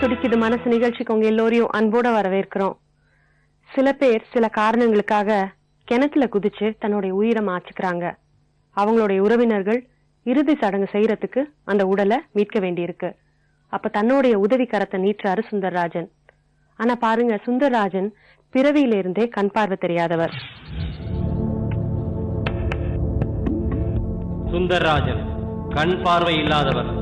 துடிக்குது மனசு நிகழ்ச்சிக்கு உங்க எல்லோரையும் அன்போட வரவேற்கிறோம். சில பேர் சில காரணங்களுக்காக கிணத்துல குதிச்சு தன்னுடைய உயிரை மாச்சுக்கிறாங்க. அவங்களுடைய உறவினர்கள் இறுதி சடங்கு செய்யறதுக்கு அந்த உடலை மீட்க வேண்டியிருக்கு. அப்ப தன்னுடைய உதவி கரத்தை நீட்டுறாரு சுந்தர்ராஜன். ஆனா பாருங்க, சுந்தர்ராஜன் பிறவியிலிருந்தே கண் பார்வை தெரியாதவர். சுந்தர்ராஜன் கண் பார்வை இல்லாதவர்.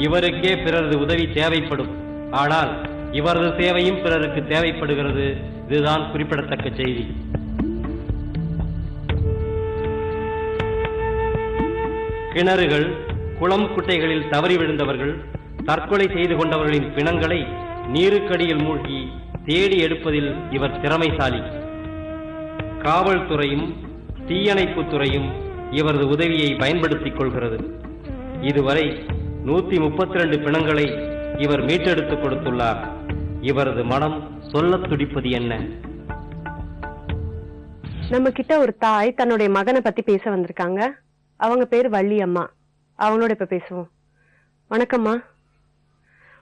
இவருக்கே பிறரது உதவி தேவைப்படும். ஆனால் இவரது சேவையும் பிறருக்கு தேவைப்படுகிறது. இதுதான் குறிப்பிடத்தக்க செய்தி. கிணறுகள், குளம், குட்டைகளில் தவறி விழுந்தவர்கள், தற்கொலை செய்து கொண்டவர்களின் பிணங்களை நீருக்கடியில் மூழ்கி தேடி எடுப்பதில் இவர் திறமைசாலி. காவல்துறையும் தீயணைப்புத்துறையும் இவரது உதவியை பயன்படுத்திக் கொள்கிறது. இதுவரை 132 பிணங்களை இவர் மீட்டெடுத்துக் கொடுத்துள்ளார். இவரது மனம் சொல்லத் துடிப்பது என்ன? நம்ம கிட்ட ஒரு தாய் தன்னுடைய மகனை பத்தி பேச வந்திருக்காங்க. அவங்க பேரு வள்ளி அம்மா. அவங்களோட இப்ப பேசுவோம். வணக்கம்மா.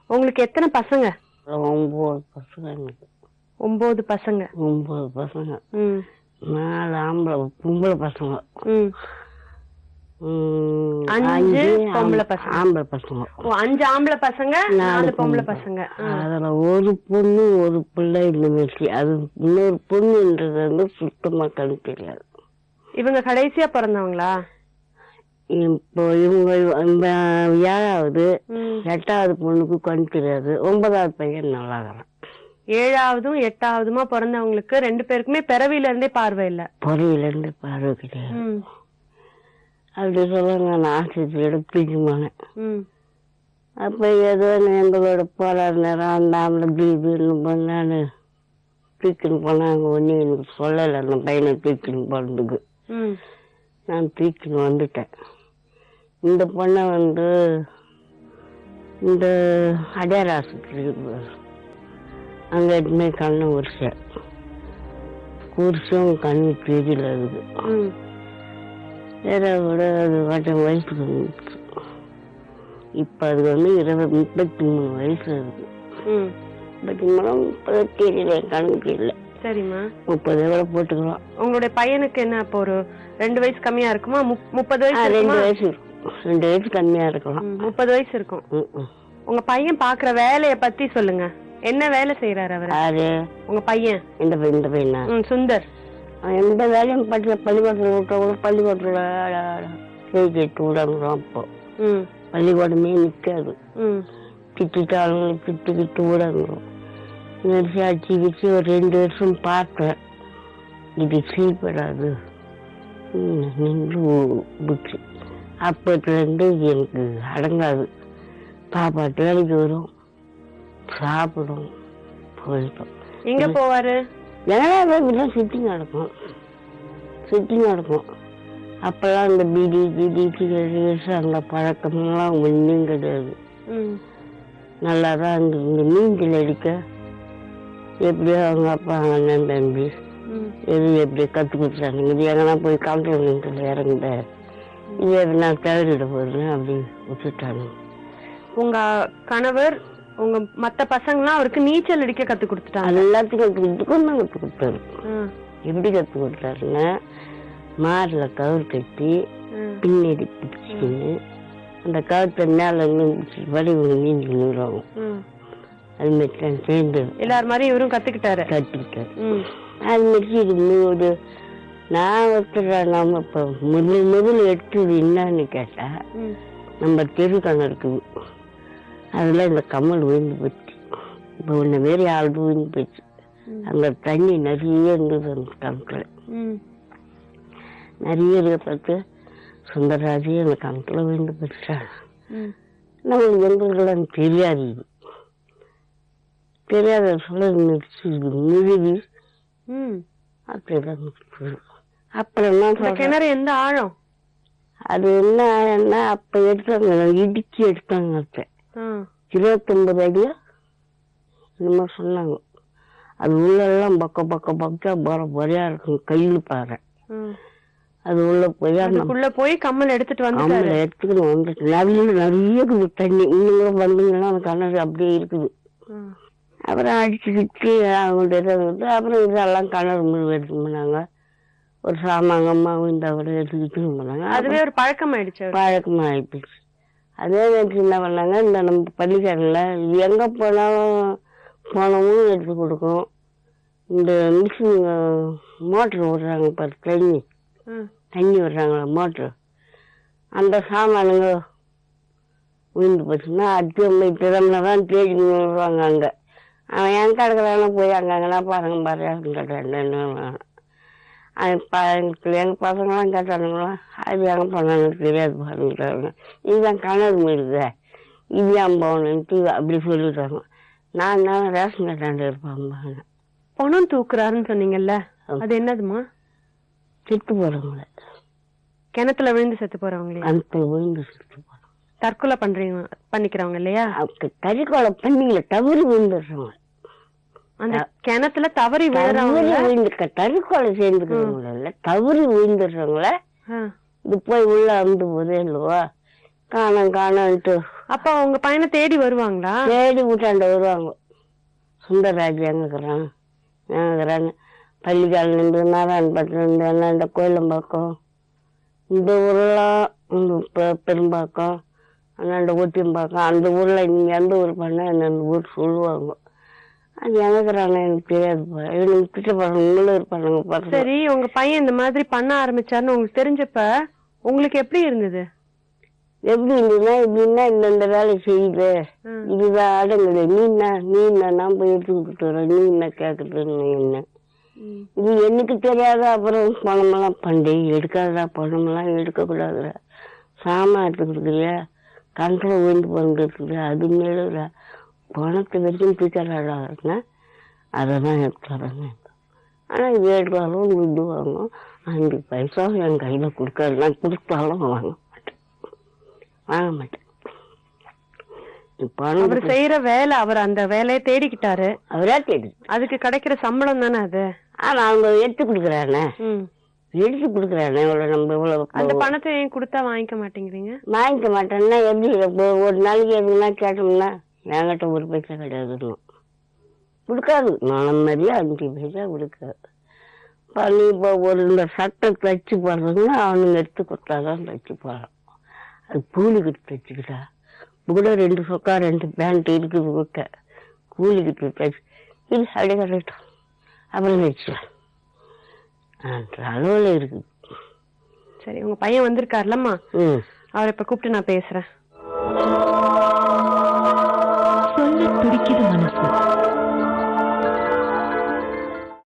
உங்களுக்கு எத்தனை பசங்க? 9 பசங்க. 9 பசங்க. 9 பசங்க. 4 ஆம்பளை பொம்பளை பசங்க. 5 பொம்பளை பசங்க. ஆம்பளை பசங்க. 5 ஆம்பளை பசங்க, 4 பொம்பளை பசங்க. அதுல ஒரு பொண்ணு ஒரு பிள்ளை இந்த மாதிரி. அது இன்னொரு பொண்ணுன்றது வந்து சுத்தமா கணக்கு தெரியாது. இவங்க கடைசியா பிறந்தவங்களா? இப்போ இவங்க 7வது 8வது பொண்ணுக்கு கண் தெரியாது. 9வது பையன் நல்லா இருக்கிறான். 7வதும் 8வதுமா பிறந்தவங்களுக்கு 2 பேருக்குமே பிறவியில இருந்தே பார்வை இல்ல. பிறவில இருந்து பார்வை கிடையாது. அப்படி சொல்லுங்க. நான் ஆஸ்பத்திரியோட பிடிக்குமானேன். அப்ப ஏதோ எங்களோட போராட நேரம் அந்த ஆம்பளை பீபுன்னு பண்ணான்னு தூக்கின்னு போனாங்க. ஒன்னும் எனக்கு சொல்லலை அந்த பையனை தூக்கின்னு போனதுக்கு. நான் தூக்கின்னு வந்துட்டேன். இந்த பொண்ணை வந்து இந்த அடையார் ஆஸ்பத்திரிக்கு அங்க எதுவுமே கண்ணை குரிசும் கண்ணு தெரியல. அதுக்கு வேற விட அது 8 வயசுக்கு வந்துச்சு. இப்ப அது வந்து 33 வயசு இருக்கு. 33 தெரியல, கணக்கு தெரியல. சரிம்மா. 30 கூட போட்டுக்கலாம். உங்களுடைய பையனுக்கு என்ன அப்போ ஒரு 2 வயசு கம்மியா இருக்குமா? 30 வயசு? 2 வயசு இருக்கும். 2 வயசு கம்மியா இருக்கலாம். 30 வயசு இருக்கும். உங்க பையன் பாக்குற வேலைய பத்தி சொல்லுங்க. என்ன வேலை செய்யறாரு அவரு? யாரு? உங்க பையன். இந்த பையனா? சுந்தர். எந்த வேலையும் பள்ளிக்கூடத்துல விட்டா கூட பள்ளிக்கூடத்துல கேட்டு விடாங்கிறோம். அப்போ பள்ளிக்கூடமே நிக்காது. திட்டாலும் திட்டு விடாங்கிறோம். அடிச்சு வச்சு ஒரு 2 வருஷம் பார்த்தேன். இது சீப்படாது நின்று விட்டு. அப்பத்துல இருந்து எனக்கு அடங்காது. பாப்பாட்டு வேலைக்கு வரும், சாப்பிடும், போயிட்டோம். எங்க போவாரு? எங்கன்னா சிட்டிங் நடக்கும். அப்பெல்லாம் இந்த பீடி அந்த பழக்கம்லாம் ஒன்றும் கிடையாது. நல்லாதான் இருந்தது. நீச்சல் அடிக்க எப்படியோ அவங்க அப்பா அண்ணன் தம்பி எப்படி கத்து கொடுத்தாங்க. இது எங்கன்னா போய் காலத்துல நீச்சல் இறங்குத, இது நான் தவறிட போறேன் அப்படி விட்டுட்டாங்க. உங்க கணவர் உங்க மத்த பசங்களாம் அவருக்கு நீச்சல் அடிக்க கத்து கொடுத்துட்டாங்க. எல்லாத்துக்கும் கத்து கொடுத்தாரு. எப்படி கத்து கொடுத்தாருன்னா, மார்ல கவுர் கட்டி பின்னாடி பிடிச்சிக்கின்னு அந்த கவுத்தை மேல படி நீந்தி நிறுவாங்க. அது மாதிரி சேர்ந்து எல்லாரும் மாதிரி இவரும் கத்துக்கிட்டாரு. அது மாதிரி இது நான் ஒருத்தர் நம்ம இப்ப முதல் எடுத்தது என்னன்னு கேட்டா, நம்ம தெருக்கணம் இருக்குது. அதுல இந்த கம்மல் விழுந்து போச்சு. இப்ப ஒன்னு வேற ஆள் விழுந்து போச்சு. அங்க தண்ணி நிறைய இருந்தது. அந்த கணக்குல நிறைய இருக்க பார்த்து சுந்தரராஜே அந்த கணக்குல விழுந்து போச்சுட்டாங்க. நம்மளுக்கு எங்களுக்கெல்லாம் தெரியாது. தெரியாத சொல்ல முழுகி அப்படிதான். அப்புறம் கிணறு எந்த ஆழம்? அது என்ன ஆழம்னா அப்ப எடுத்தாங்க, இடிச்சு எடுத்தாங்க. 29 அடியா என்னமோ சொன்னாங்க. அது உள்ளெல்லாம் பக்க பொறையா இருக்கும், கையில் பாரு. அது உள்ள போய் உள்ள போய் கம்மல் எடுத்துட்டு வந்து எடுத்துக்கணும் வந்துட்டு நிறைய தண்ணி இன்னும் வந்தீங்கன்னா அந்த கிணறு அப்படியே இருக்குது. அப்புறம் அடிச்சுக்கிட்டு அவங்கள்ட்ட அப்புறம் இதெல்லாம் கிணறு முழு எடுத்து போனாங்க. ஒரு சாமாங்கம்மாவும் இந்த அவரை எடுத்துக்கிட்டு போனாங்க. அதுவே ஒரு பழக்கமாயிடுச்சு. அதே நேரத்தில் என்ன பண்ணாங்க, இந்த நம்ம பள்ளிக்காரில் எங்க போனவும் எடுத்து கொடுக்கும். இந்த மிஷின் மோட்டர் விடுறாங்க பாரு, தண்ணி விடுறாங்களா மோட்டர், அந்த சாமானுங்க விழுந்து போச்சுன்னா அது திறமைதான் தேடி விடுவாங்க. அங்க அவன் என் கிடக்குறான போய் அங்கங்கன்னா பாருங்க கேட்டான். எங்க பசங்களாம் கேட்டானுங்களா, அது எங்க போனாலும் தெரியாது பாருங்க, இதுதான் கிணறு மீறுத, இது ஏன் போகணுன்ட்டு அப்படி சொல்லிடுறாங்க. நான் ரேஷன் கட்டாண்டு இருப்பாங்க. பணம் தூக்குறாருன்னு சொன்னீங்கல்ல, அது என்னதுமா? செத்து போறவங்கள, கிணத்துல விழுந்து செத்து போறவங்களே, கிணத்துல விழுந்து செத்து போறவங்க, தற்கொலை பண்ணிக்கிறவங்க இல்லையா? தற்கொலை பண்ணிக்கல, தவறி விழுந்துடுறவங்க. அந்த கிணத்துல தவறி விழுந்துருக்க தற்கொலை சேர்ந்துக்கிறவங்கள தவறி விழுந்துடுறவங்கள இது போய் உள்ள அந்து போதே இல்லவா காணன்ட்டு. அப்ப அவங்க பையனை தேடி வருவாங்களா? தேடி விட்டாண்ட வருவாங்க. சுந்தரராஜ் எங்கிறாங்க பள்ளிக்கால இருந்து நாராயணப்பட்டினம் இந்த கோயிலம்பாக்கம் இந்த ஊர்லாம் பெரும்பாக்கம் அண்ணாண்ட ஒட்டியம்பாக்கம் அந்த ஊர்ல நீங்க எந்த ஊர் பண்ண அந்த ஊர் சொல்லுவாங்க. அது எங்கிறாங்க எனக்கு தெரியாதுப்பா, எனக்கு கிட்ட பாருங்க இருப்பாங்க. சரி, உங்க பையன் இந்த மாதிரி பண்ண ஆரம்பிச்சாருன்னு உங்களுக்கு தெரிஞ்சப்ப உங்களுக்கு எப்படி இருந்தது? எப்படி இருந்ததுன்னா, இப்படின்னா இந்த வேலை செய்யுது, இதுதான் அடங்குது, நீ நான் போய் எடுத்து கொடுத்துட்டு வரேன், நீ என்ன கேட்குறதுன்னு என்ன இது எனக்கு தெரியாத. அப்புறம் பணமெல்லாம் பண்டிகை எடுக்காதா, பணமெல்லாம் எடுக்கக்கூடாதுடா, சாமான் எடுத்து கொடுக்குறியா, கண்ட்ரோல் விழுந்து போட்டு இருக்குது, அது மேல பணத்தை வரைக்கும் தூக்கலாடாருன்னா அதை தான் எடுத்து வரேங்க. ஆனால் இது எடுத்தாலும் விடுவாங்க, 5 பைசா என் கையில் கொடுக்காது, நான் கொடுத்தாலும் வாங்க மாட்டேன். அவர் செய்யற வேலை, அவர் அந்த வேலையை தேடிக்கிட்டாரு, அவரே தேடி, அதுக்கு கிடைக்கிற சம்பளம் தானே அது. ஆனா அவங்க எடுத்து கொடுக்குறானே, எடுத்து கொடுக்குறானே, நம்ம இவ்வளவு அந்த பணத்தை ஏன் கொடுத்தா வாங்கிக்க மாட்டேங்கிறீங்க? வாங்கிக்க மாட்டேன்னா எப்படி? ஒரு நாளைக்கு எதுனா கேட்டோம்னா என்கிட்ட ஒரு பைசா கிடையாதுன்னு கொடுக்காது. நான் மாதிரியே 5 பைசா கொடுக்காது. நீ இப்போ ஒரு இந்த சட்டை தச்சு போடுறதுன்னா அவனுங்க எடுத்து கொடுத்தாதான் தச்சு போடுறான். அது கூலிக்கிட்டு தச்சுக்கிட்டா கூட 2 சொக்கா 2 பேண்ட் இருக்குது கொடுக்க, கூலிக்கிட்டு தச்சு இது அப்படியே கரெக்டும் அப்புறம் தச்சுக்கலாம் அளவுல இருக்குது. சரி, உங்க பையன் வந்திருக்காருலம்மா, அவரை இப்ப கூப்பிட்டு நான் பேசுறேன். சொல்ல துடிக்குது மனசு.